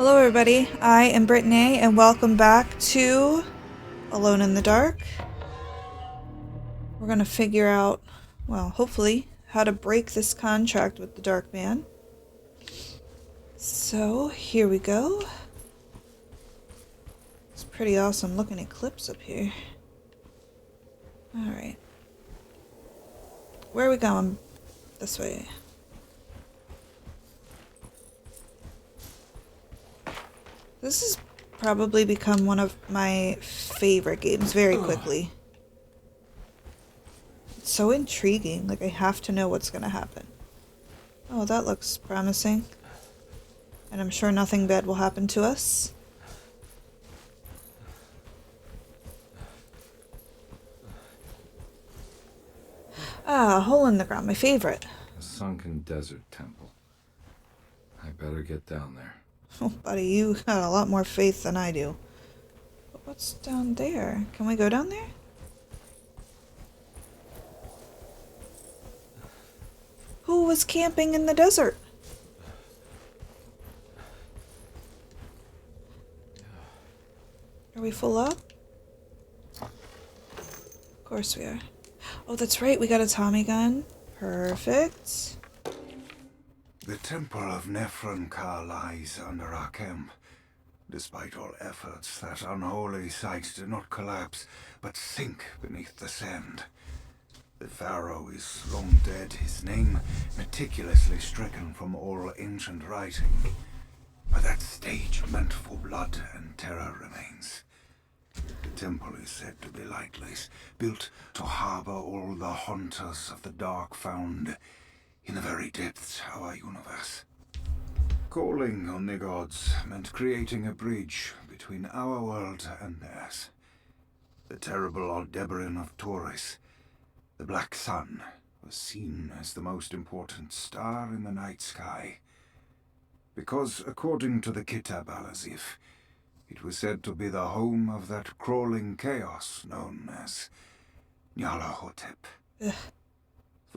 Hello everybody, I am Brittany and welcome back to Alone in the Dark. We're gonna figure out, well, hopefully, how to break this contract with the Dark Man. So, here we go. It's pretty awesome looking eclipse up here. Alright. Where are we going? This way. This has probably become one of my favorite games very quickly. It's so intriguing, like I have to know what's gonna happen. Oh, that looks promising. And I'm sure nothing bad will happen to us. Ah, a hole in the ground, my favorite. A sunken desert temple. I better get down there. Oh, buddy, you got a lot more faith than I do. But what's down there? Can we go down there? Who was camping in the desert? Are we full up? Of course we are. Oh, that's right, we got a Tommy gun. Perfect. The temple of Nephron-Ka lies under our camp. Despite all efforts, that unholy site did not collapse, but sink beneath the sand. The pharaoh is long dead, his name meticulously stricken from all ancient writing. But that stage meant for blood and terror remains. The temple is said to be lightless, built to harbor all the haunters of the dark found in the very depths of our universe. Calling on the gods meant creating a bridge between our world and theirs. The terrible Aldebaran of Taurus, the Black Sun, was seen as the most important star in the night sky. Because, according to the Kitab al-Azif, it was said to be the home of that crawling chaos known as Nyarlathotep. Ugh.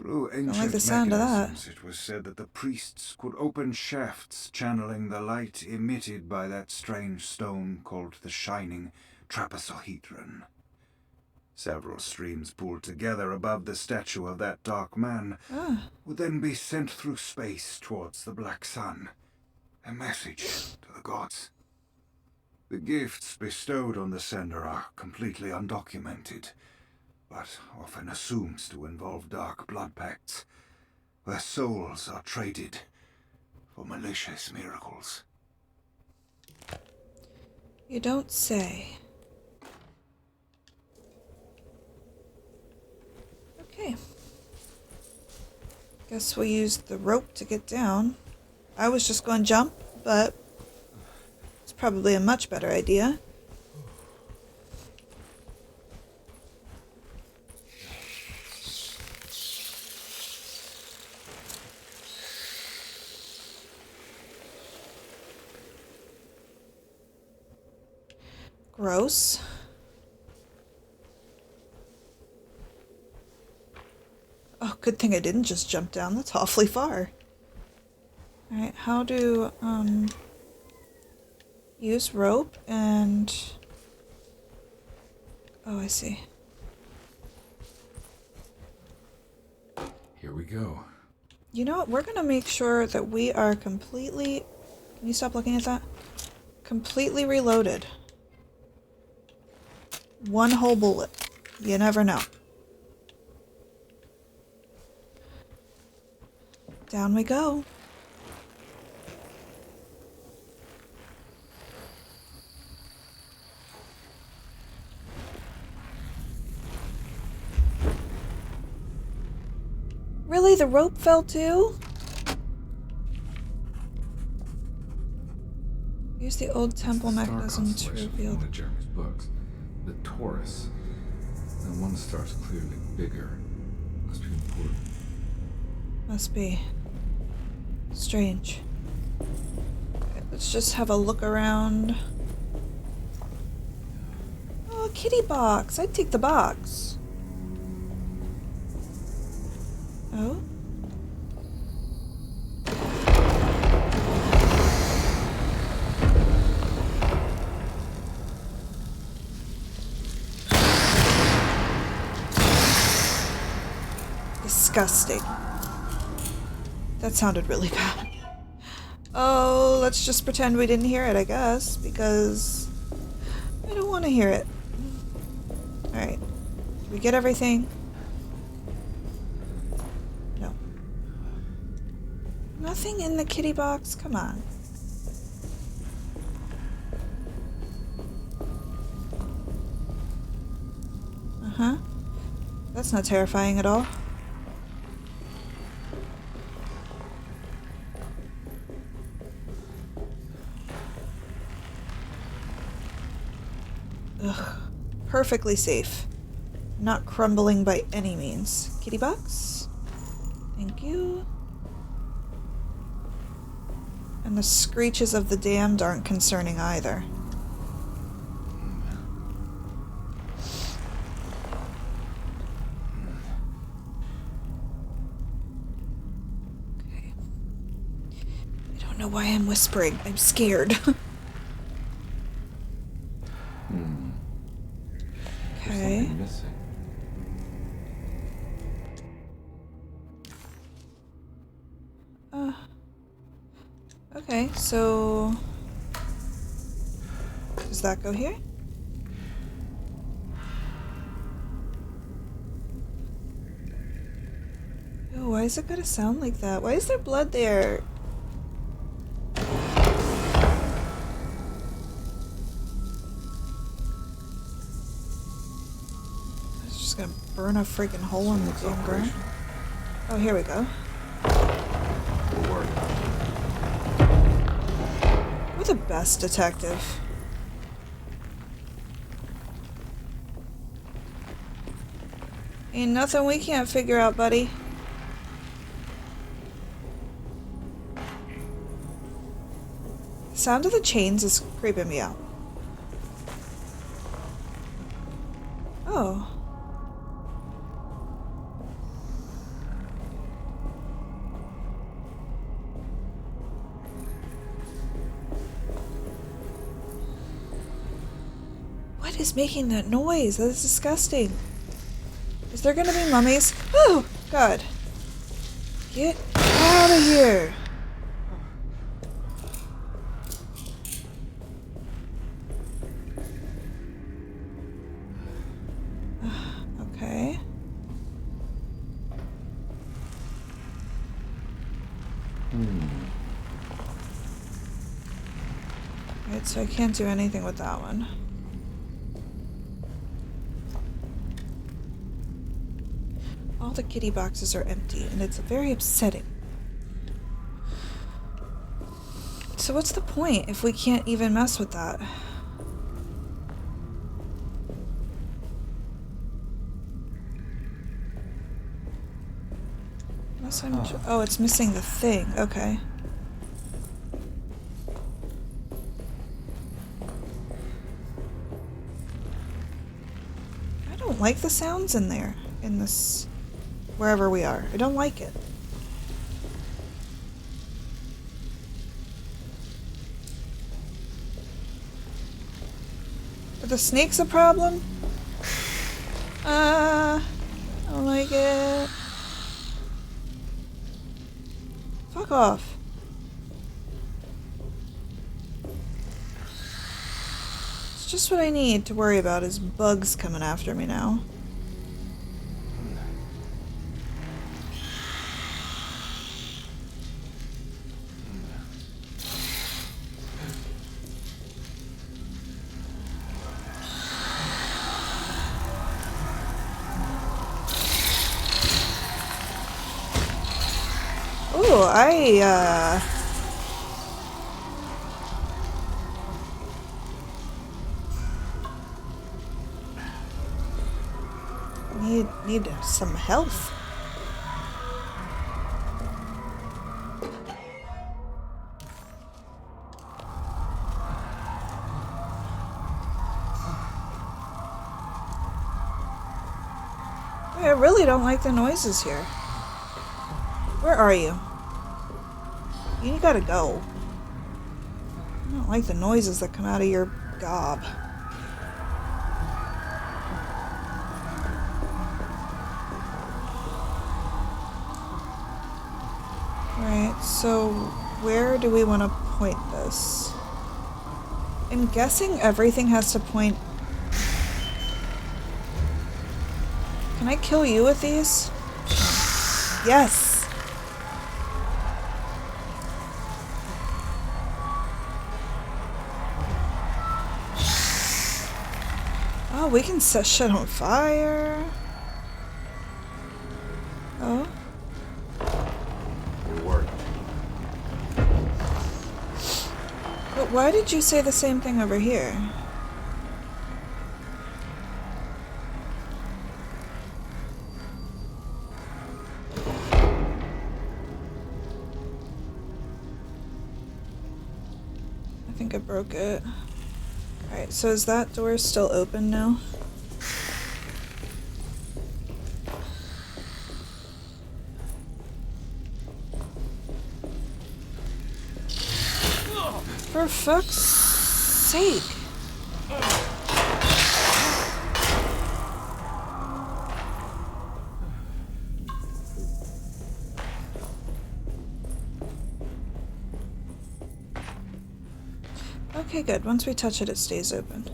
Through Don't like ancient the sound of that. mechanisms, it was said that the priests could open shafts channeling the light emitted by that strange stone called the Shining Trapezohedron. Several streams pooled together above the statue of that dark man would then be sent through space towards the Black Sun. A message to the gods. The gifts bestowed on the sender are completely undocumented, but often assumed to involve dark blood pacts, where souls are traded for malicious miracles. You don't say. Okay. Guess we'll use the rope to get down. I was just going to jump, but it's probably a much better idea. Gross. Oh, good thing I didn't just jump down. That's awfully far. Alright, how to, use rope and... Oh, I see. Here we go. You know what? We're gonna make sure that we are completely... Can you stop looking at that? Completely reloaded. One whole bullet. You never know. Down we go. Really? The rope fell too? Use the old temple Star mechanism to constellation from reveal. one of Jeremy's books. The Taurus. And one star's clearly bigger. Must be important. Must be. Strange. Okay, let's just have a look around. Oh, a kitty box. I'd take the box. Oh? disgusting. That sounded really bad. Oh, let's just pretend we didn't hear it, I guess, because I don't want to hear it. Alright. Did we get everything? No. Nothing in the kitty box? Come on. Uh-huh. That's not terrifying at all. Ugh. Perfectly safe. Not crumbling by any means. Kitty box? Thank you. And the screeches of the damned aren't concerning either. Okay. I don't know why I'm whispering. I'm scared. There's Okay. something missing. Okay, so... Does that go here? Oh, why is it gonna sound like that? Why is there blood there? It's just gonna burn a freaking hole in the Someone's damn ground. operational. Oh, here we go. Will work. We're the best detective. Ain't nothing we can't figure out, buddy. The sound of the chains is creeping me out. Oh. What is making that noise? That is disgusting. Is there gonna be mummies? Oh, God. Get out of here. Okay. Right, so I can't do anything with that one. All the kitty boxes are empty, and it's very upsetting. So what's the point if we can't even mess with that? Unless I'm oh, it's missing the thing. Okay. I don't like the sounds in there, in this, wherever we are. I don't like it. Are the snakes a problem? I don't like it. Fuck off. It's just what I need to worry about is bugs coming after me now. Ooh, need some health. I really don't like the noises here. Where are you? You gotta go. I don't like the noises that come out of your gob. Alright, so where do we want to point this? I'm guessing everything has to point... Can I kill you with these? Yes! Oh, we can set shit on fire. Oh. It worked. But why did you say the same thing over here? I think I broke it. Alright, so is that door still open now? For fuck's sake! Okay, good. Once we touch it, it stays open.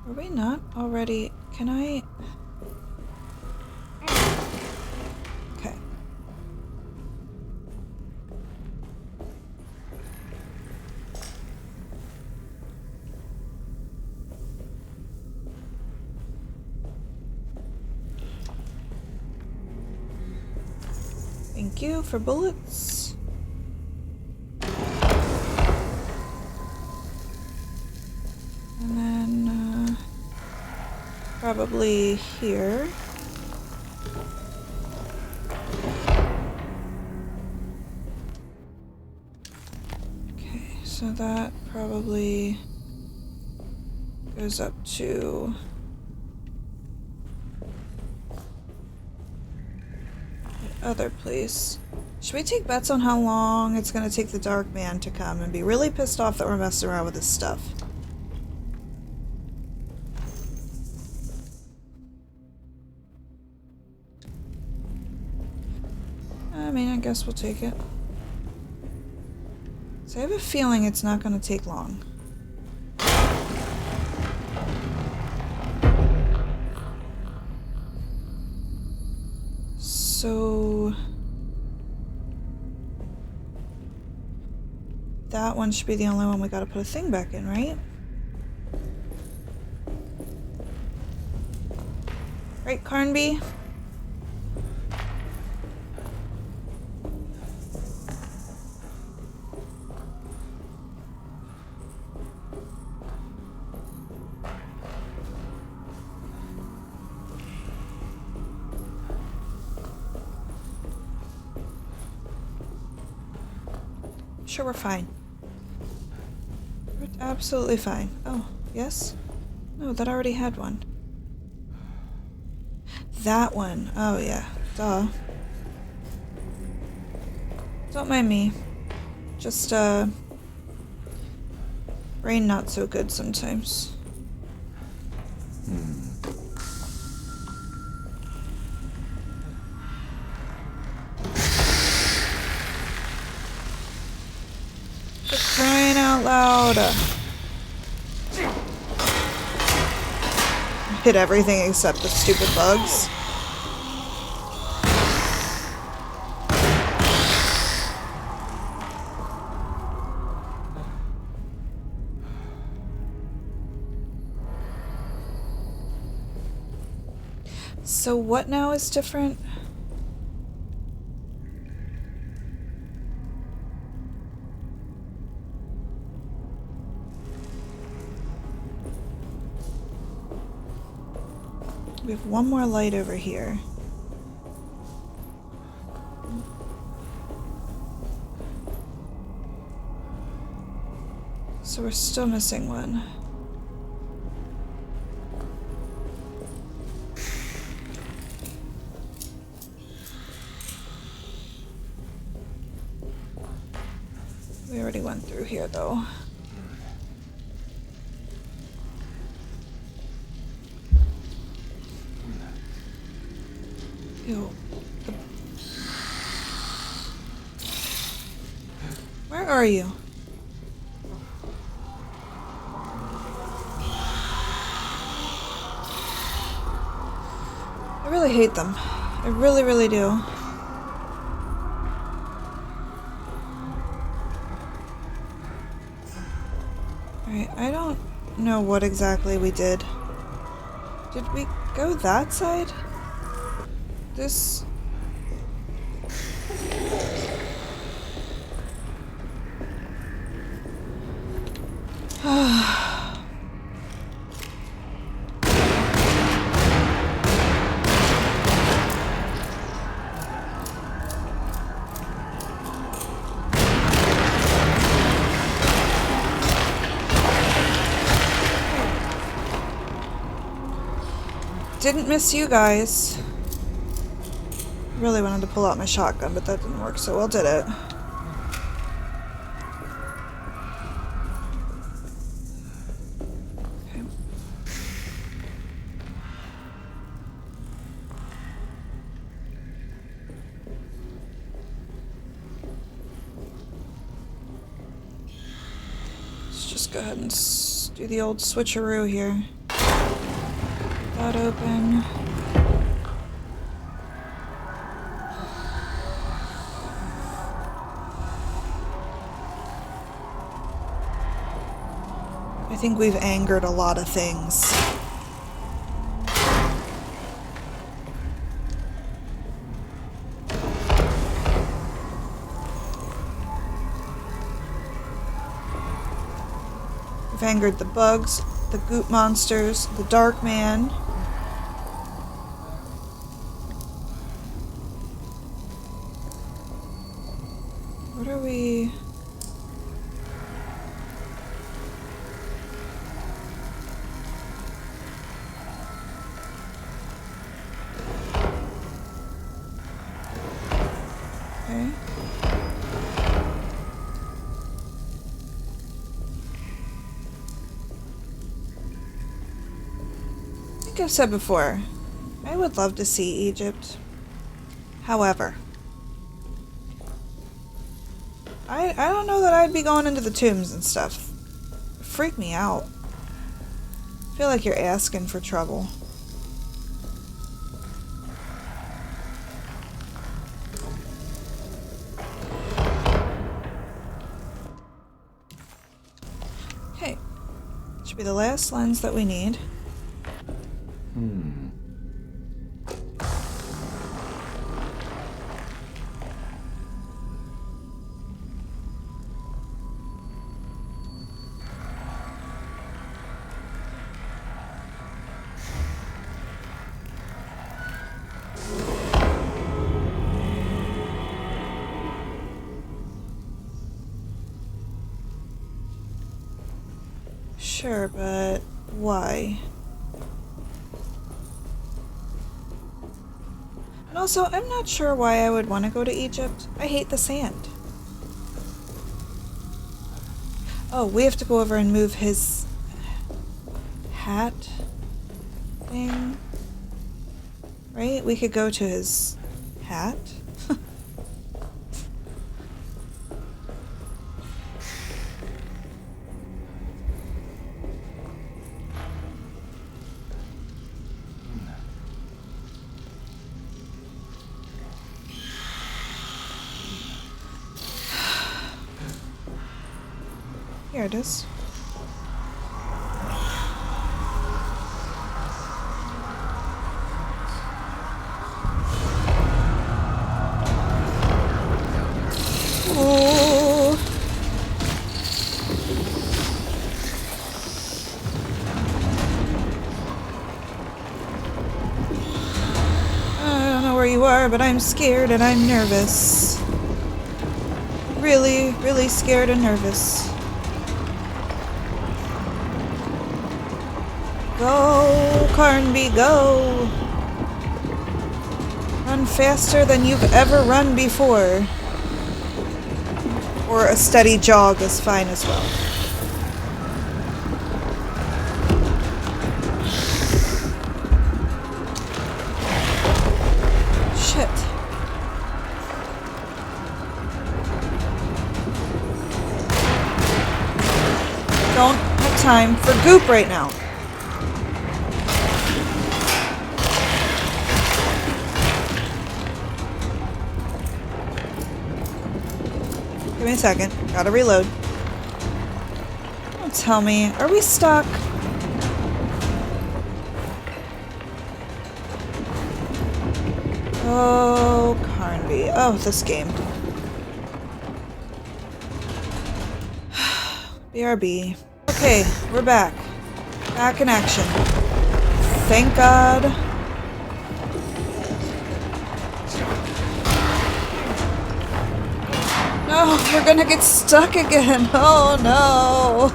Are we not already... Can I... Okay. Thank you for bullets. And then, probably here. Okay, so that probably goes up to... the other place. Should we take bets on how long it's gonna take the Dark Man to come and be really pissed off that we're messing around with his stuff? I mean, I guess we'll take it. So I have a feeling it's not gonna take long. So... that one should be the only one we gotta put a thing back in, right? Right, Carnby? Sure, we're fine. We're absolutely fine. Oh, yes? No, that already had one. That one. Oh, yeah. Duh. Don't mind me. Just, brain not so good sometimes. For crying out loud! Hit everything except the stupid bugs. So what now is different? We have one more light over here. So we're still missing one. We already went through here though. Ew. Where are you? I really hate them. I really, really do. Alright, I don't know what exactly we did. Did we go that side? This... Didn't miss you guys. Really wanted to pull out my shotgun, but that didn't work so well, did it? Okay. Let's just go ahead and do the old switcheroo here. That open. I think we've angered a lot of things. We've angered the bugs, the goop monsters, the dark man. What are we... Okay. I think I've said before, I would love to see Egypt. However, I don't know that I'd be going into the tombs and stuff. Freak me out. I feel like you're asking for trouble. Okay. Should be the last lens that we need. Sure, but why? And also, I'm not sure why I would want to go to Egypt. I hate the sand. Oh, we have to go over and move his hat thing. Right? We could go to his hat. Here it is. Oh. I don't know where you are, but I'm scared and I'm nervous. Really, really scared and nervous. Go, Carnby, go! Run faster than you've ever run before. Or a steady jog is fine as well. don't have time for goop right now. Give me a second. Gotta reload. Don't tell me. Are we stuck? Oh, Carnby. Oh, this game. BRB. Okay, we're back. Back in action. Thank God. No, we're gonna get stuck again. Oh no.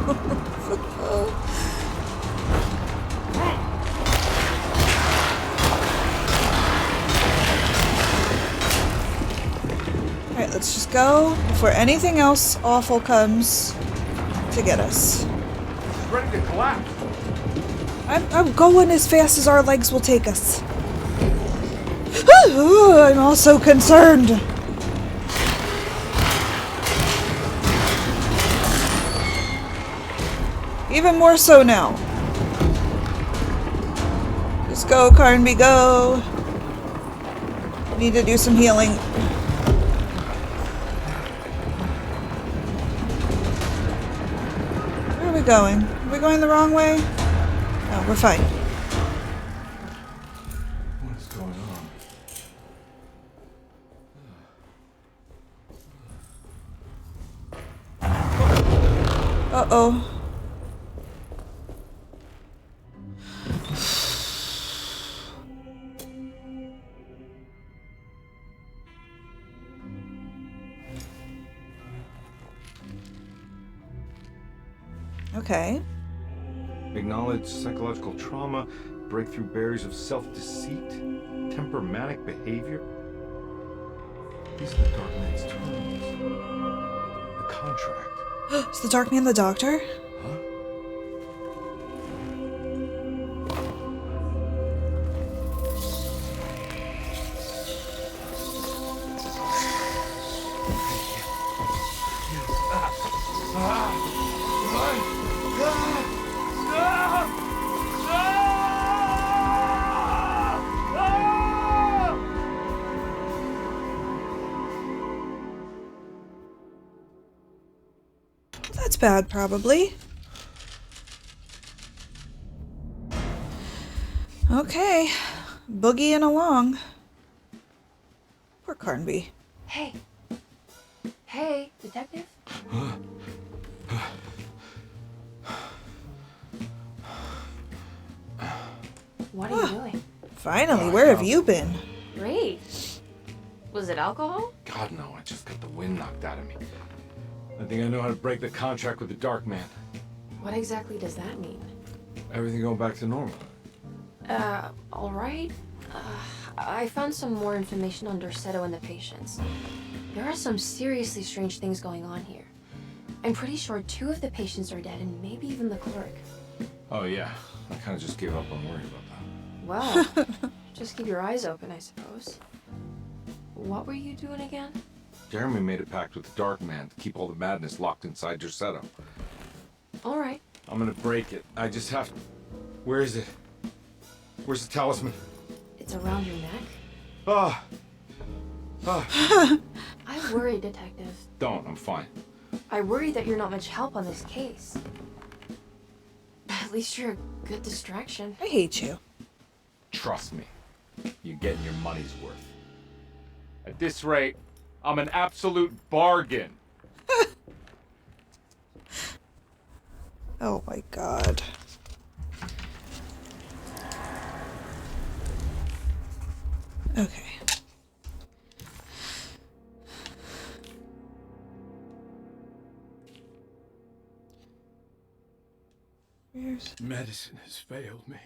Alright, let's just go before anything else awful comes to get us. She's ready to collapse. I'm going as fast as our legs will take us. I'm also concerned. Even more so now. Just go, Carnby, go. Need to do some healing. Where are we going? Are we going the wrong way? No, we're fine. What is going on? Uh-oh. Okay. Acknowledge psychological trauma, breakthrough barriers of self-deceit, temperamentic behavior. These are the Dark Man's terms. The contract. Is the Dark Man the doctor? Huh? That's bad, probably. Okay. Boogieing along. Poor Carnby. Hey. Hey, detective? What are you doing? Finally, where have you been? Great. Was it alcohol? God, no, I just got the wind knocked out of me. I think I know how to break the contract with the Dark Man. What exactly does that mean? Everything going back to normal. Alright. I found some more information on Dorsetto and the patients. There are some seriously strange things going on here. I'm pretty sure 2 of the patients are dead and maybe even the clerk. Oh, yeah. I kind of just gave up on worrying about that. Well, just keep your eyes open, I suppose. What were you doing again? Jeremy made a pact with the Dark Man to keep all the madness locked inside Dorsetto. Alright. I'm gonna break it. I just have to... Where is it? Where's the talisman? It's around your neck? Ah! Ah! I worry, detective. Don't, I'm fine. I worry that you're not much help on this case. At least you're a good distraction. I hate you. Trust me. You're getting your money's worth. At this rate, I'm an absolute bargain. Oh my god. Okay. Where's... Medicine has failed me.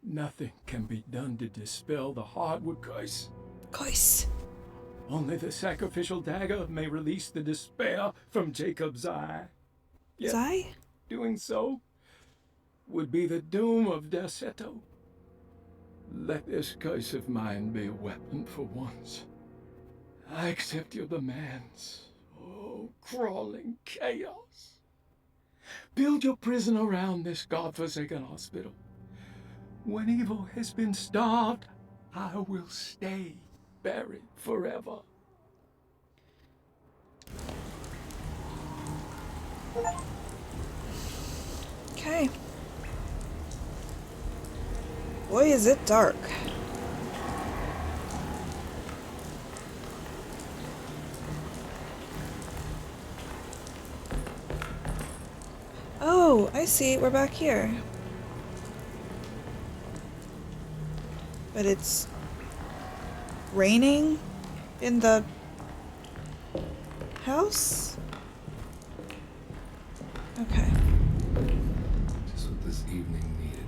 Nothing can be done to dispel the hardwood curse. Cois. Only the sacrificial dagger may release the despair from Jacob's eye. Yet Zai? doing so would be the doom of Dorsetto. Let this curse of mine be a weapon for once. I accept your demands. Oh, crawling chaos. Build your prison around this godforsaken hospital. When evil has been starved, I will stay buried forever. Okay. Boy, is it dark. Oh, I see. We're back here. But it's raining in the house? Okay. Just what this evening needed.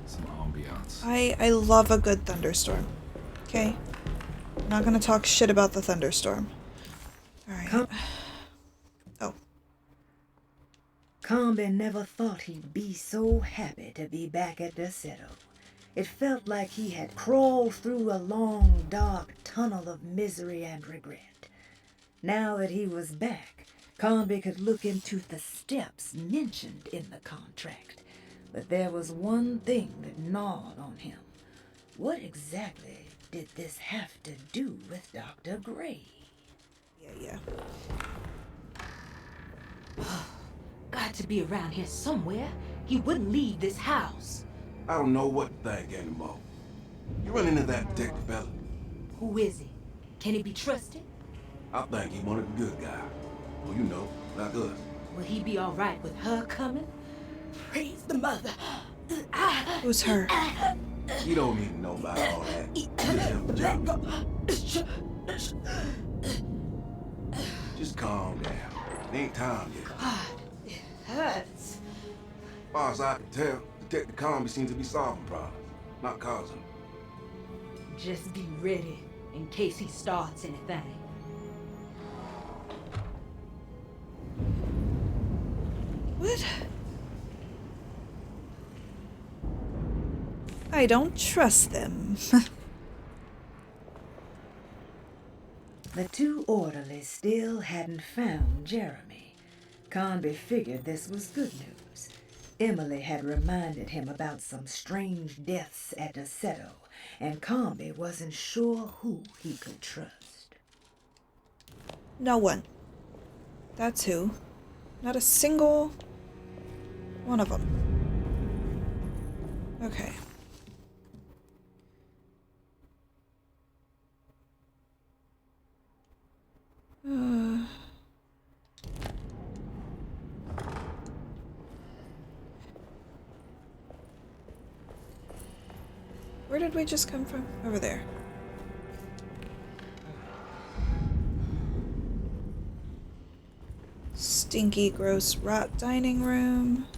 Some ambiance. I love a good thunderstorm. Okay? I'm not gonna talk shit about the thunderstorm. Alright. Oh. Combe never thought he'd be so happy to be back at Derceto. It felt like he had crawled through a long, dark tunnel of misery and regret. Now that he was back, Combe could look into the steps mentioned in the contract. But there was one thing that gnawed on him. What exactly did this have to do with Dr. Gray? Yeah. Got to be around here somewhere. He wouldn't leave this house. I don't know what to think anymore. You run into that detective fella? Who is he? Can he be trusted? I think he one of the good guys. Well, you know, like us. Will he be all right with her coming? Praise the mother. Who's her? You don't need to know about all that. Just him, Just calm down. It ain't time yet. God, it hurts. As far as I can tell, Detective Combe seems to be solving problems, not causing them. Just be ready in case he starts anything. What? I don't trust them. The two orderlies still hadn't found Jeremy. Conby figured this was good news. Emily had reminded him about some strange deaths at Derceto, and Conby wasn't sure who he could trust. No one. That's who. Not a single one of them. Okay. Where did we just come from? Over there. Stinky, gross, rot dining room.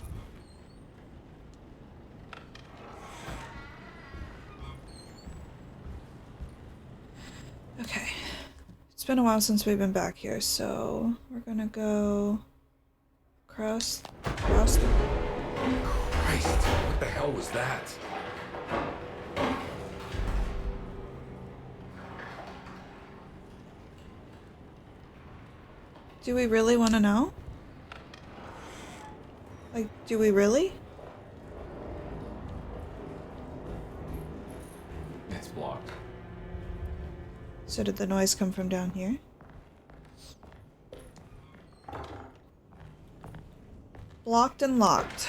Okay. It's been a while since we've been back here, so we're gonna go across the... Christ, what the hell was that? Do we really want to know? Like, do we really? It's blocked. So did the noise come from down here? Blocked and locked.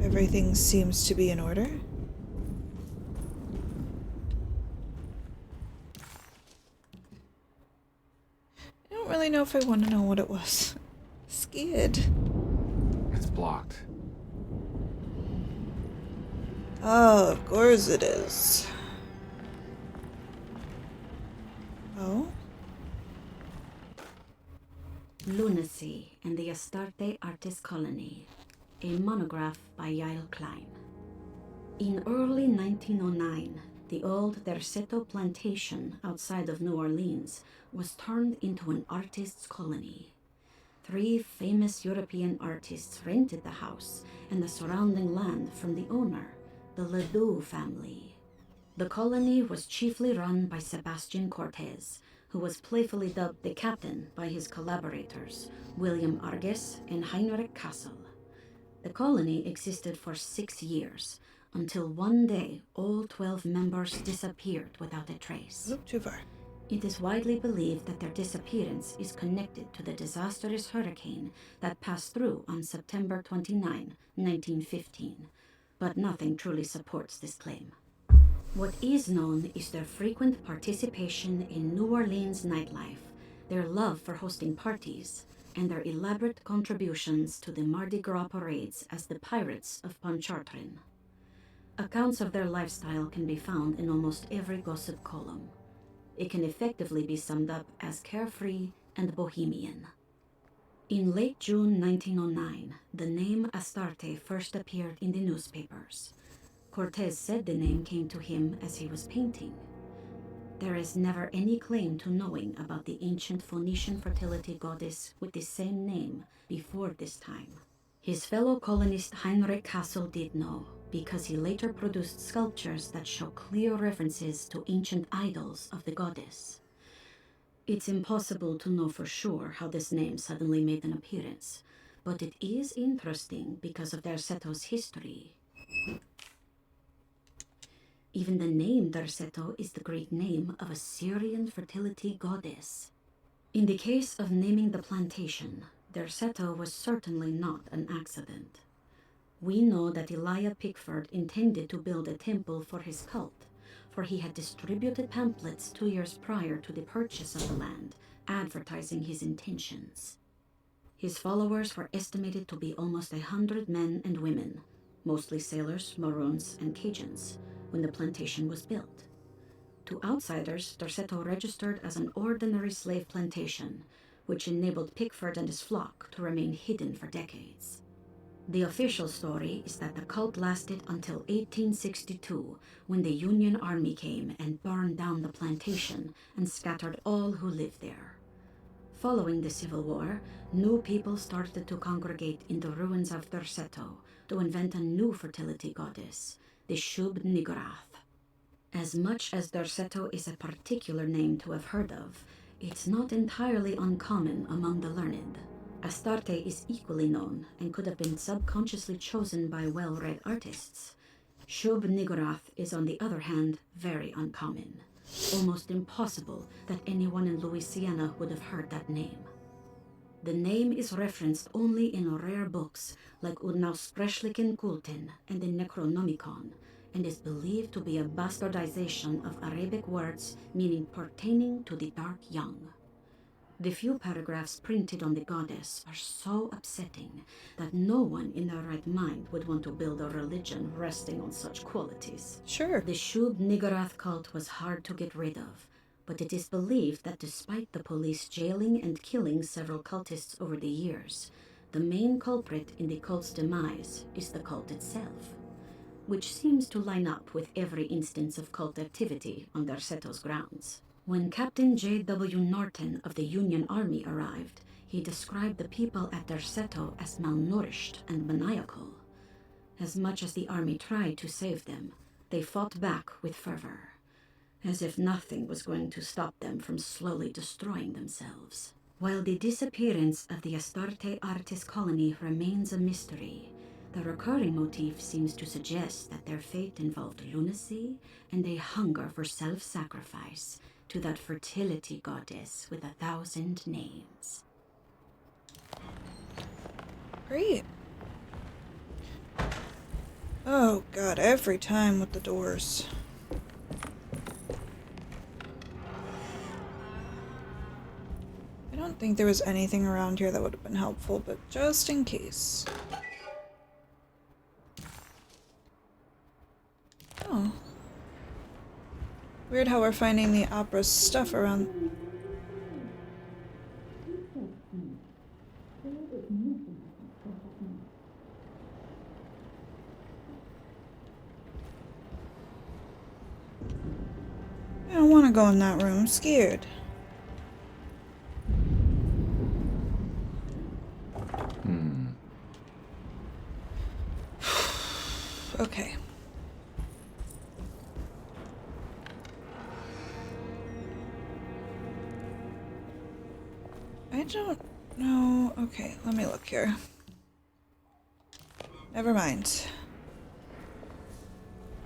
Everything seems to be in order. I don't really know if I want to know what it was. Scared. It's blocked. Oh, of course it is. Oh? Lunacy and the Astarte Artist Colony, a monograph by Yael Klein. In early 1909, the old Derceto plantation outside of New Orleans was turned into an artist's colony. 3 famous European artists rented the house and the surrounding land from the owner, the Ledoux family. The colony was chiefly run by Sebastian Cortez, who was playfully dubbed the captain by his collaborators, William Arges and Heinrich Kassel. The colony existed for 6 years, until one day all 12 members disappeared without a trace. Look too far. It is widely believed that their disappearance is connected to the disastrous hurricane that passed through on September 29, 1915, but nothing truly supports this claim. What is known is their frequent participation in New Orleans nightlife, their love for hosting parties, and their elaborate contributions to the Mardi Gras parades as the Pirates of Pontchartrain. Accounts of their lifestyle can be found in almost every gossip column. It can effectively be summed up as carefree and bohemian. In late June 1909, the name Astarte first appeared in the newspapers. Cortez said the name came to him as he was painting. There is never any claim to knowing about the ancient Phoenician fertility goddess with the same name before this time. His fellow colonist Heinrich Kassel did know, because he later produced sculptures that show clear references to ancient idols of the goddess. It's impossible to know for sure how this name suddenly made an appearance, but it is interesting because of Derceto's history. Even the name Derceto is the Greek name of a Syrian fertility goddess. In the case of naming the plantation, Derceto was certainly not an accident. We know that Elijah Pickford intended to build a temple for his cult, for he had distributed pamphlets 2 years prior to the purchase of the land, advertising his intentions. His followers were estimated to be almost 100 men and women, mostly sailors, Maroons, and Cajuns, when the plantation was built. To outsiders, Derceto registered as an ordinary slave plantation, which enabled Pickford and his flock to remain hidden for decades. The official story is that the cult lasted until 1862, when the Union Army came and burned down the plantation and scattered all who lived there. Following the Civil War, new people started to congregate in the ruins of Derceto to invent a new fertility goddess, the Shub-Niggurath. As much as Derceto is a particular name to have heard of, it's not entirely uncommon among the learned. Astarte is equally known and could have been subconsciously chosen by well-read artists. Shub-Niggurath is, on the other hand, very uncommon. Almost impossible that anyone in Louisiana would have heard that name. The name is referenced only in rare books like Unaussprechlichen Kulten and the Necronomicon, and is believed to be a bastardization of Arabic words meaning pertaining to the dark young. The few paragraphs printed on the goddess are so upsetting that no one in their right mind would want to build a religion resting on such qualities. Sure. The Shub-Niggurath cult was hard to get rid of, but it is believed that despite the police jailing and killing several cultists over the years, the main culprit in the cult's demise is the cult itself, which seems to line up with every instance of cult activity on Derceto's grounds. When Captain J.W. Norton of the Union Army arrived, he described the people at Derceto as malnourished and maniacal. As much as the army tried to save them, they fought back with fervor, as if nothing was going to stop them from slowly destroying themselves. While the disappearance of the Astarte Artis colony remains a mystery, the recurring motif seems to suggest that their fate involved lunacy and a hunger for self-sacrifice to that fertility goddess with 1,000 names. Great. Oh god, every time with the doors. I don't think there was anything around here that would have been helpful, but just in case. Oh. Weird how we're finding the opera's stuff around. I don't want to go in that room. I'm scared. Okay. I don't know. Okay, let me look here. Never mind.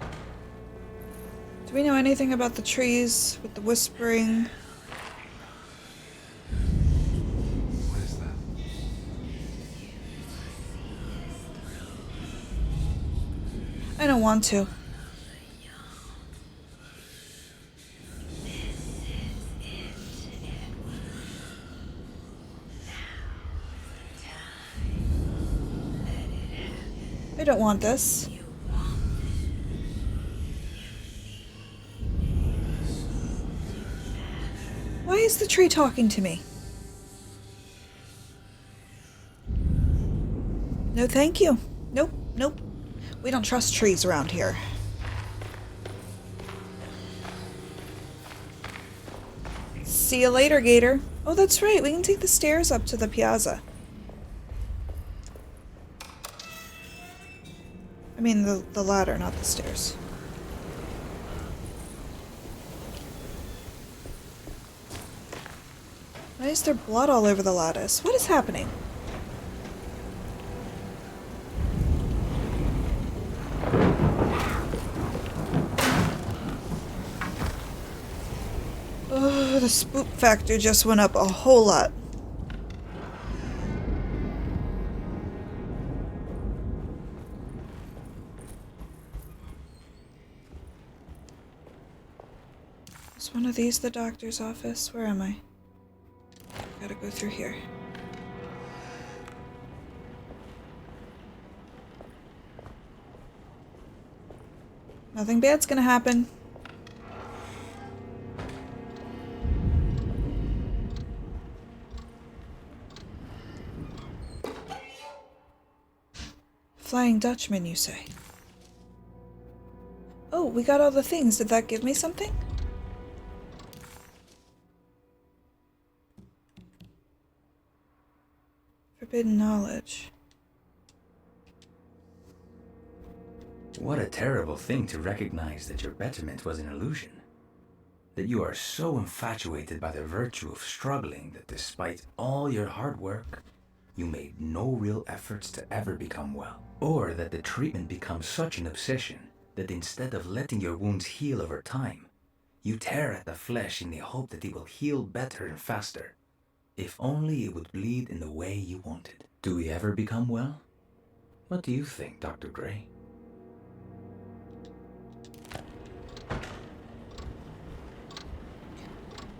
Do we know anything about the trees with the whispering? What is that? I don't want to. I don't want this. Why is the tree talking to me? No, thank you. Nope, nope. We don't trust trees around here. See you later, Gator. Oh, that's right. We can take the stairs up to the piazza. I mean, the ladder, not the stairs. Why is there blood all over the lattice? What is happening? Oh, the spook factor just went up a whole lot. Is one of these the doctor's office? Where am I? Gotta go through here. Nothing bad's gonna happen. Flying Dutchman, you say? Oh, we got all the things. Did that give me something? Forbidden knowledge. What a terrible thing to recognize that your betterment was an illusion. That you are so infatuated by the virtue of struggling that despite all your hard work, you made no real efforts to ever become well. Or that the treatment becomes such an obsession that instead of letting your wounds heal over time, you tear at the flesh in the hope that it will heal better and faster. If only it would bleed in the way you wanted. Do we ever become well? What do you think, Dr. Gray?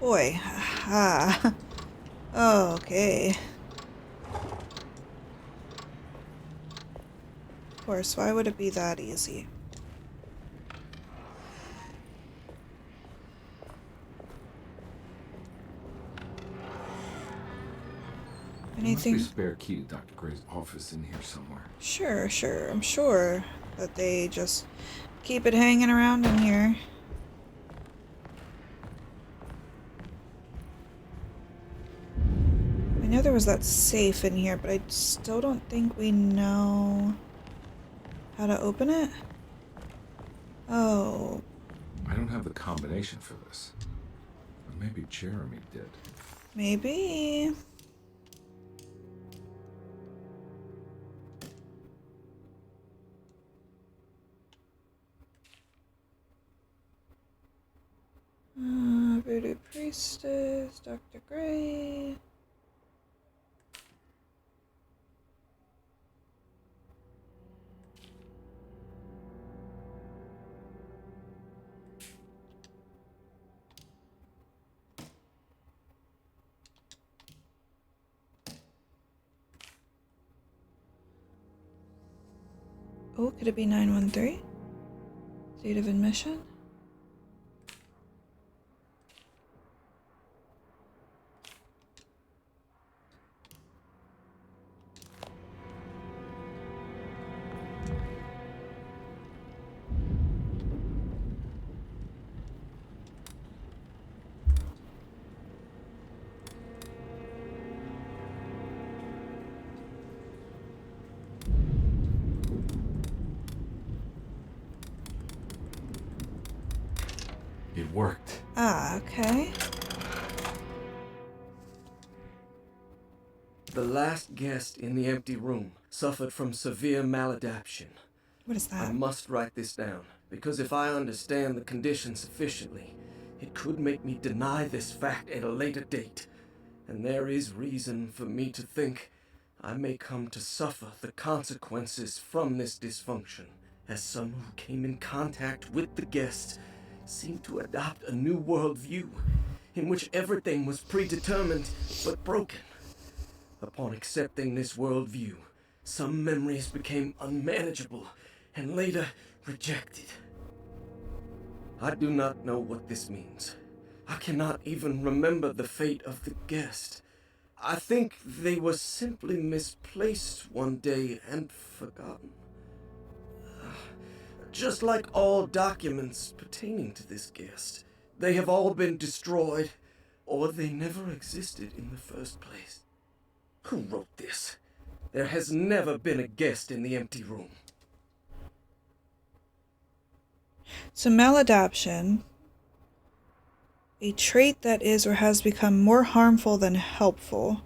Boy. Ah. Okay. Of course, why would it be that easy? Anything? There must be a spare key to Dr. Gray's office in here somewhere. Sure, sure. I'm sure that they just keep it hanging around in here. I know there was that safe in here, but I still don't think we know how to open it. Oh. I don't have the combination for this. But maybe Jeremy did. Maybe. Voodoo Priestess, Dr. Gray. Oh, could it be 913? Date of admission? It worked. Ah, okay. The last guest in the empty room suffered from severe maladaptation. What is I that? must write this down, because if I understand the condition sufficiently, it could make me deny this fact at a later date, and there is reason for me to think I may come to suffer the consequences from this dysfunction, as someone who came in contact with the guest seemed to adopt a new worldview in which everything was predetermined but broken. Upon accepting this worldview, some memories became unmanageable and later rejected. I do not know what this means. I cannot even remember the fate of the guest. I think they were simply misplaced one day and forgotten. Just like all documents pertaining to this guest, they have all been destroyed, or they never existed in the first place. Who wrote this? There has never been a guest in the empty room. So maladaptation, a trait that is or has become more harmful than helpful.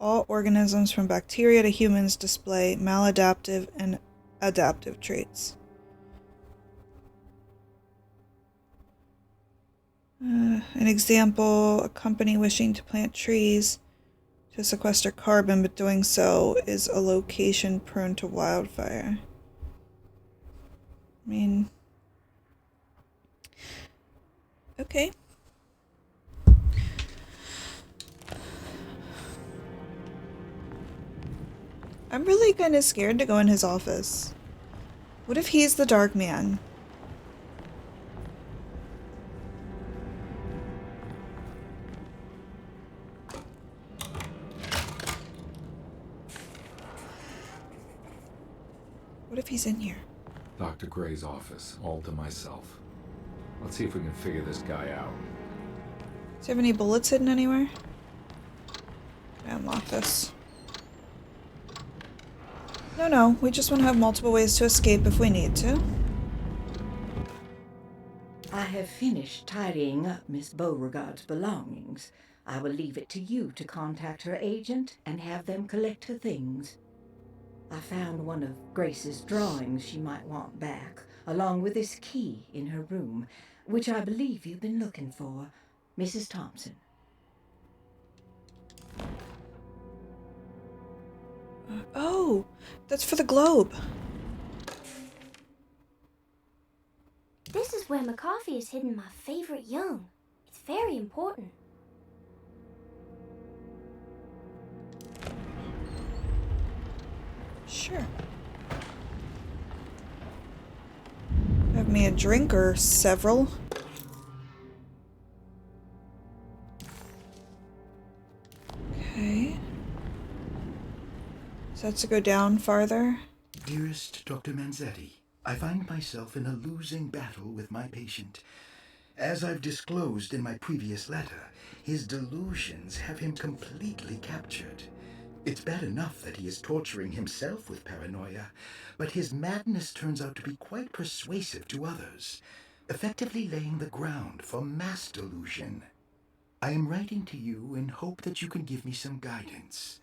All organisms from bacteria to humans display maladaptive and adaptive traits. An example, a company wishing to plant trees to sequester carbon, but doing so is a location prone to wildfire. I mean, okay. I'm really kind of scared to go in his office. What if he's the Dark Man? What if he's in here? Dr. Gray's office, all to myself. Let's see if we can figure this guy out. Does he have any bullets hidden anywhere? Unlock this. No, we just want to have multiple ways to escape if we need to. I have finished tidying up Miss Beauregard's belongings. I will leave it to you to contact her agent and have them collect her things. I found one of Grace's drawings she might want back, along with this key in her room, which I believe you've been looking for, Mrs. Thompson. Oh, that's for the globe. This is where McCarthy has hidden my favorite young. It's very important. Sure. Have me a drink or several. Okay. So that's to go down farther. Dearest Dr. Manzetti, I find myself in a losing battle with my patient. As I've disclosed in my previous letter, his delusions have him completely captured. It's bad enough that he is torturing himself with paranoia, but his madness turns out to be quite persuasive to others, effectively laying the ground for mass delusion. I am writing to you in hope that you can give me some guidance.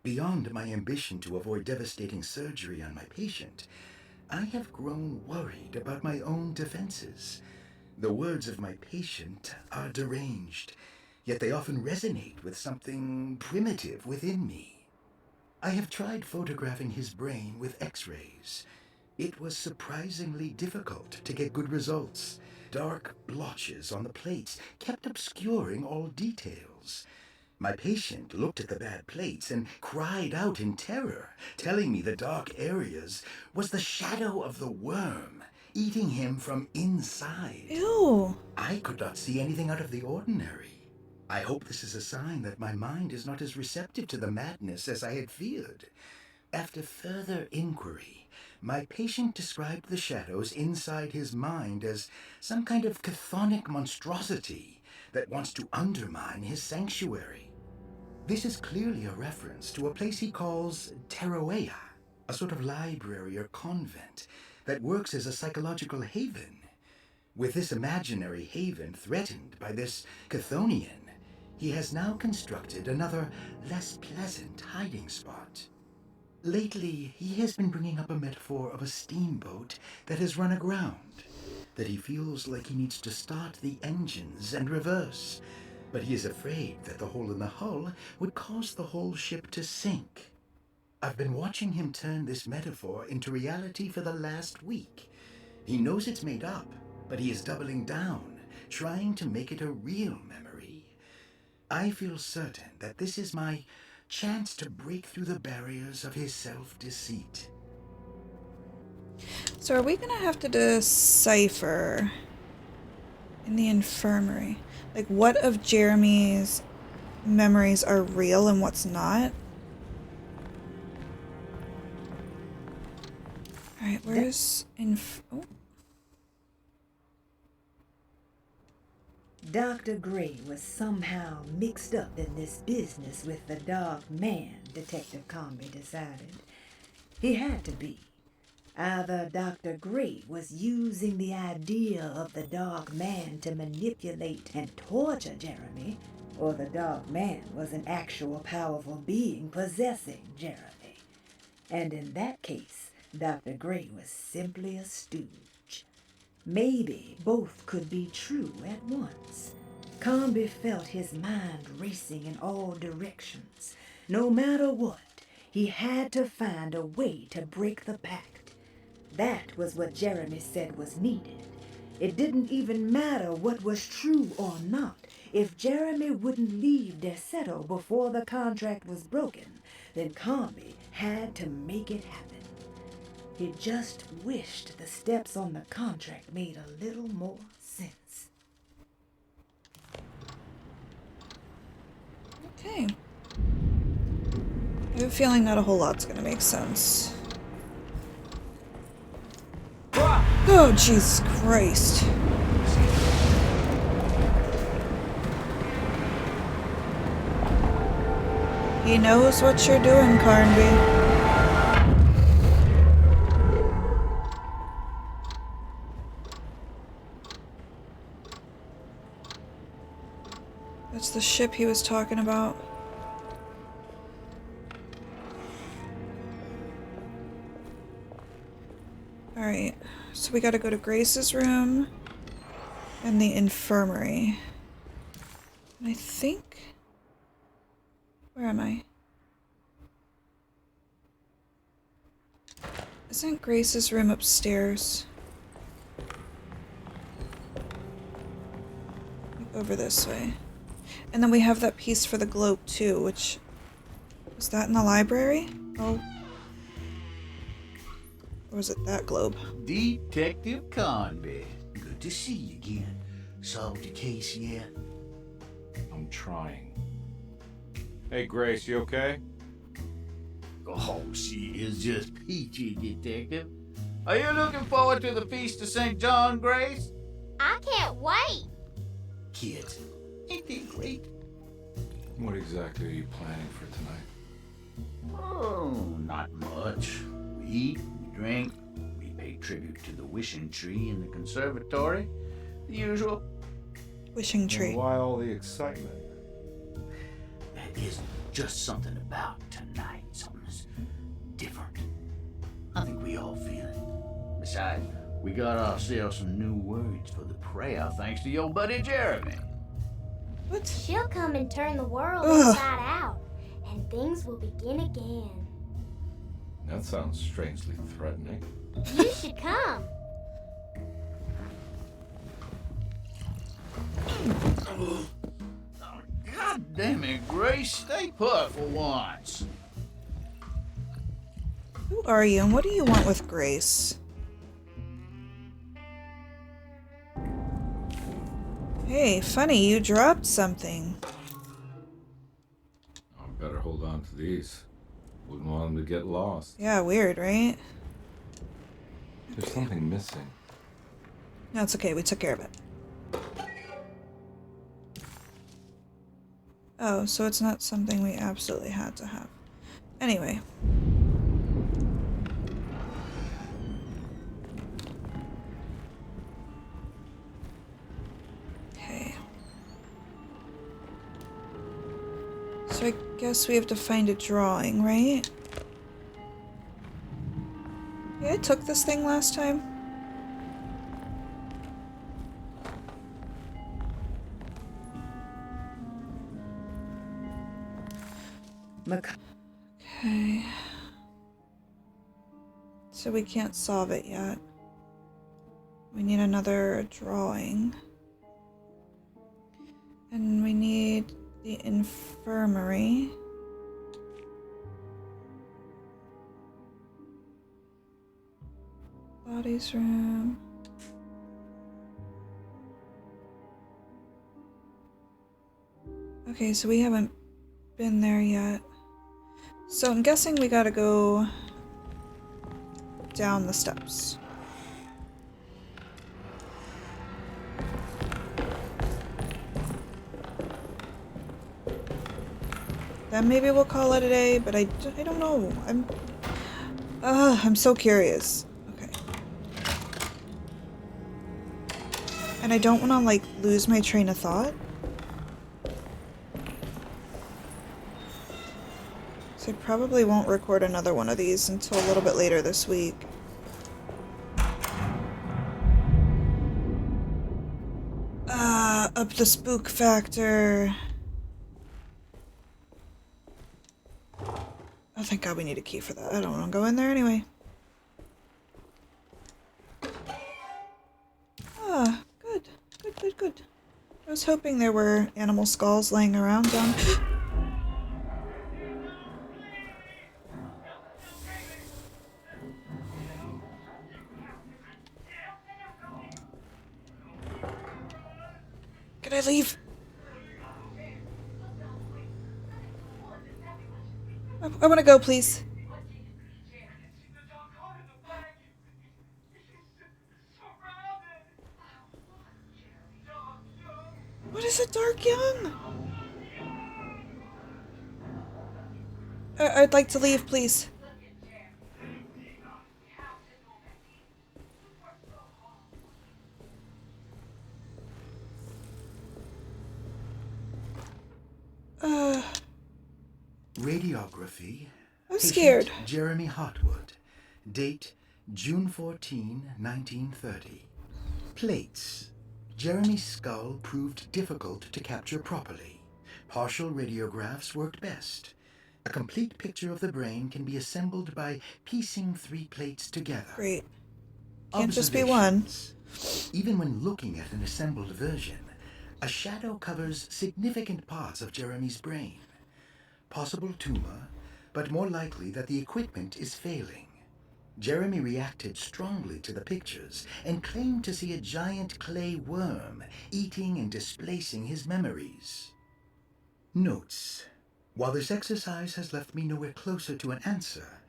Beyond my ambition to avoid devastating surgery on my patient, I have grown worried about my own defenses. The words of my patient are deranged, yet they often resonate with something primitive within me. I have tried photographing his brain with X-rays. It was surprisingly difficult to get good results. Dark blotches on the plates kept obscuring all details. My patient looked at the bad plates and cried out in terror, telling me the dark areas was the shadow of the worm, eating him from inside. Ew. I could not see anything out of the ordinary. I hope this is a sign that my mind is not as receptive to the madness as I had feared. After further inquiry, my patient described the shadows inside his mind as some kind of chthonic monstrosity that wants to undermine his sanctuary. This is clearly a reference to a place he calls Teroea, a sort of library or convent that works as a psychological haven. With this imaginary haven threatened by this Chthonian, he has now constructed another, less pleasant hiding spot. Lately, he has been bringing up a metaphor of a steamboat that has run aground, that he feels like he needs to start the engines and reverse, but he is afraid that the hole in the hull would cause the whole ship to sink. I've been watching him turn this metaphor into reality for the last week. He knows it's made up, but he is doubling down, trying to make it a real memory. I feel certain that this is my chance to break through the barriers of his self-deceit. So are we gonna have to decipher in the infirmary? Like, what of Jeremy's memories are real and what's not? Alright, where's oh. Dr. Gray was somehow mixed up in this business with the Dark Man, Detective Conby decided. He had to be. Either Dr. Gray was using the idea of the Dark Man to manipulate and torture Jeremy, or the Dark Man was an actual powerful being possessing Jeremy. And in that case, Dr. Gray was simply a stooge. Maybe both could be true at once. Conby felt his mind racing in all directions. No matter what, he had to find a way to break the pact. That was what Jeremy said was needed. It didn't even matter what was true or not. If Jeremy wouldn't leave Derceto before the contract was broken, then Conby had to make it happen. He just wished the steps on the contract made a little more sense. Okay. I have a feeling not a whole lot's gonna make sense. Oh, Jesus Christ. He knows what you're doing, Carnby. That's the ship he was talking about. Alright, so we gotta go to Grace's room and the infirmary. And I think... Where am I? Isn't Grace's room upstairs? Over this way. And then we have that piece for the globe too, which... Was that in the library? Oh. Or was it that globe? Detective Conby. Good to see you again. Solved your case yet? I'm trying. Hey, Grace, you okay? Oh, she is just peachy, Detective. Are you looking forward to the Feast of St. John, Grace? I can't wait. Kids, ain't they great? What exactly are you planning for tonight? Oh, not much. We eat, we drink, we pay tribute to the wishing tree in the conservatory. The usual. Wishing tree. And why all the excitement? There isn't just something about tonight. Something's different. I think we all feel it. Besides, we got ourselves some new words for the prayer thanks to your buddy Jeremy. What? She'll come and turn the world inside out, and things will begin again. That sounds strangely threatening. You should come. God damn it, Grace. Stay put for once. Who are you and what do you want with Grace? Hey, funny, you dropped something. I better hold on to these. Wouldn't want them to get lost. Yeah, weird, right? There's something missing. No, it's okay, we took care of it. Oh, so it's not something we absolutely had to have. Anyway. guess we have to find a drawing, right? Yeah, I took this thing last time. Okay. So we can't solve it yet. We need another drawing. And we need the infirmary. Bodies room. Okay, so we haven't been there yet. So I'm guessing we gotta go down the steps. Then maybe we'll call it a day, but I don't know. I'm so curious. Okay. And I don't want to, like, lose my train of thought. So I probably won't record another one of these until a little bit later this week. Up the spook factor. Oh, thank God we need a key for that. I don't want to go in there anyway. Ah, good. Good, good, good. I was hoping there were animal skulls laying around down... Can I leave? I want to go, please. What is a dark young? I'd like to leave, please. Radiography. I'm Patient scared. Jeremy Hotwood. Date June 14, 1930. Plates. Jeremy's skull proved difficult to capture properly. Partial radiographs worked best. A complete picture of the brain can be assembled by piecing 3 plates together. Great. Can't just be one. Even when looking at an assembled version, a shadow covers significant parts of Jeremy's brain. Possible tumor, but more likely that the equipment is failing. Jeremy reacted strongly to the pictures and claimed to see a giant clay worm eating and displacing his memories. Notes. While this exercise has left me nowhere closer to an answer,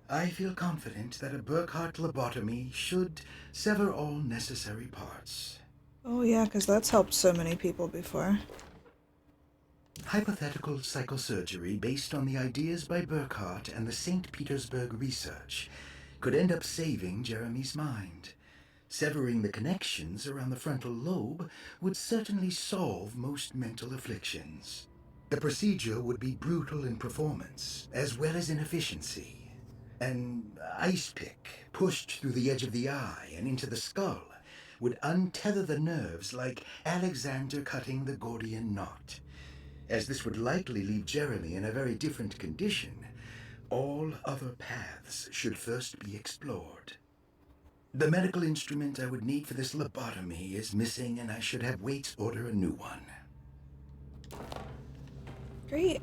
I feel confident that a Burkhardt lobotomy should sever all necessary parts. Oh yeah, because that's helped so many people before. Hypothetical psychosurgery based on the ideas by Burkhardt and the St. Petersburg research could end up saving Jeremy's mind. Severing the connections around the frontal lobe would certainly solve most mental afflictions. The procedure would be brutal in performance, as well as in efficiency. An ice pick pushed through the edge of the eye and into the skull would untether the nerves like Alexander cutting the Gordian knot. As this would likely leave Jeremy in a very different condition, all other paths should first be explored. The medical instrument I would need for this lobotomy is missing, and I should have Waits order a new one. Great.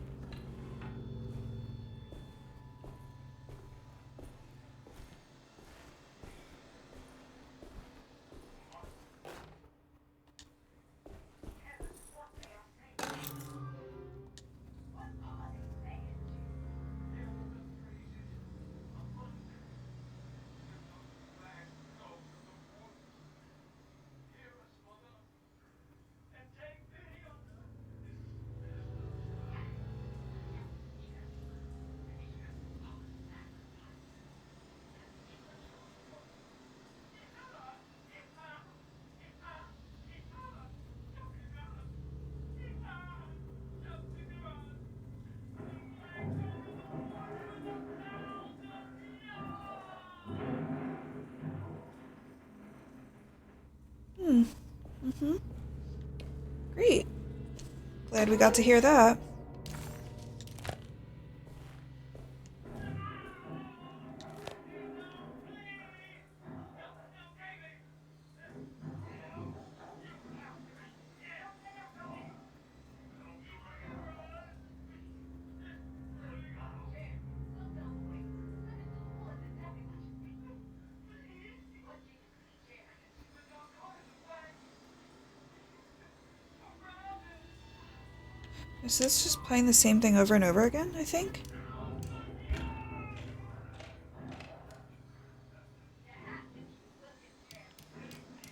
Mm-hmm. Great. Glad we got to hear that. Is this just playing the same thing over and over again, I think?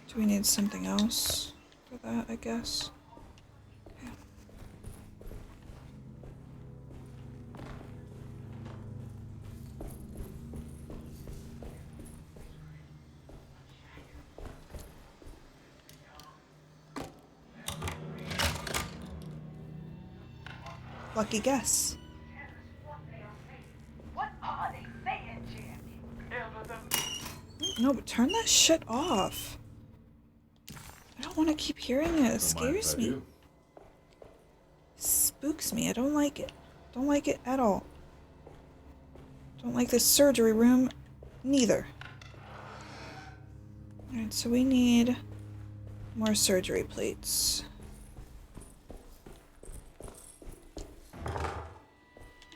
Do we need something else for that, I guess? Okay. Lucky guess. No, but turn that shit off. I don't want to keep hearing it. It scares me. Spooks me. I don't like it. Don't like it at all. Don't like this surgery room neither. Alright, so we need more surgery plates.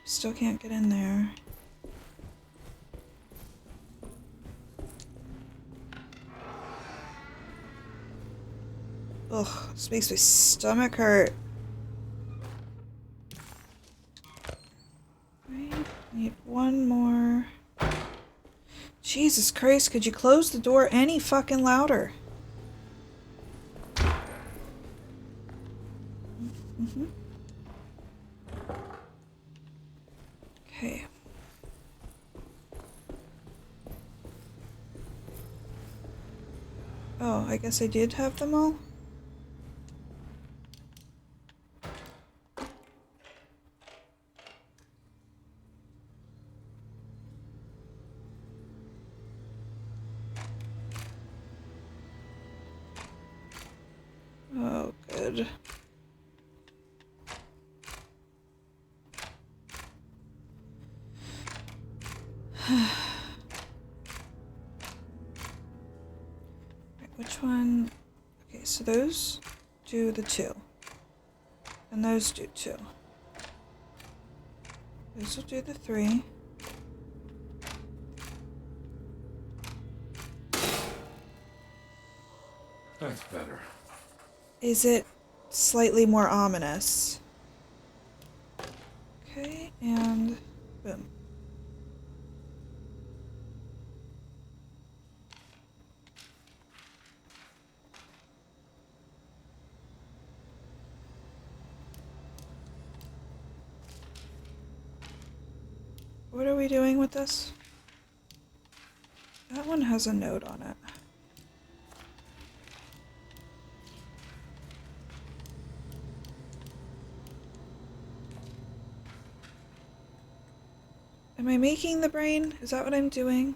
Still can't get in there. Ugh, this makes my stomach hurt. Right, need one more. Jesus Christ, could you close the door any fucking louder? Mm-hmm. Okay. Oh, I guess I did have them all? Oh, good. Which one? Okay, so those do the 2. And those do 2. Those will do the 3. That's better. Is it slightly more ominous? Okay, and boom. What are we doing with this? That one has a note on it. Am I making the brain? Is that what I'm doing?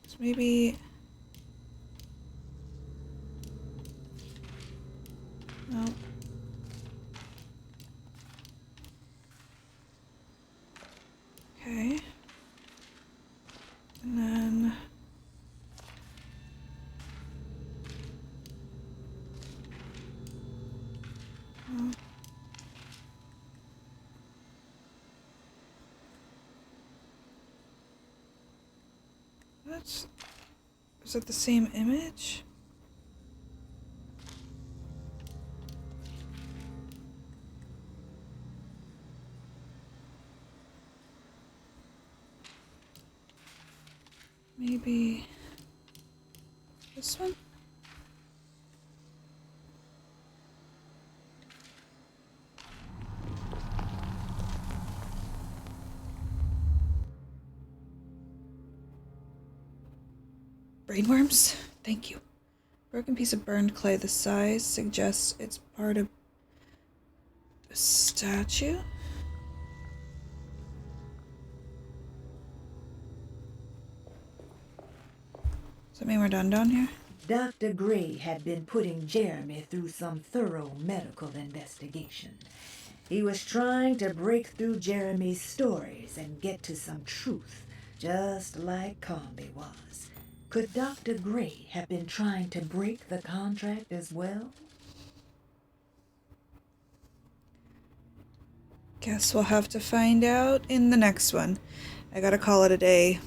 So maybe... No. Okay. And then... Oh. That's... Is it the same image? Maybe... this one? Brainworms? Thank you. Broken piece of burned clay. The size suggests it's part of a statue? Does that mean we're done down here? Dr. Gray had been putting Jeremy through some thorough medical investigation. He was trying to break through Jeremy's stories and get to some truth, just like Comby was. Could Dr. Gray have been trying to break the contract as well? Guess we'll have to find out in the next one. I gotta call it a day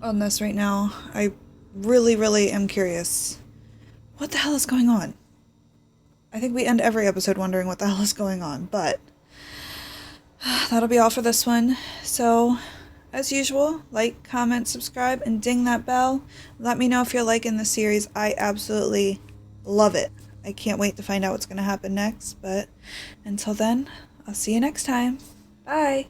on this right now. I really am curious. What the hell is going on? I think we end every episode wondering what the hell is going on, but that'll be all for this one. So, as usual, like, comment, subscribe, and ding that bell. Let me know if you're liking the series. I absolutely love it. I can't wait to find out what's going to happen next, but until then, I'll see you next time. Bye!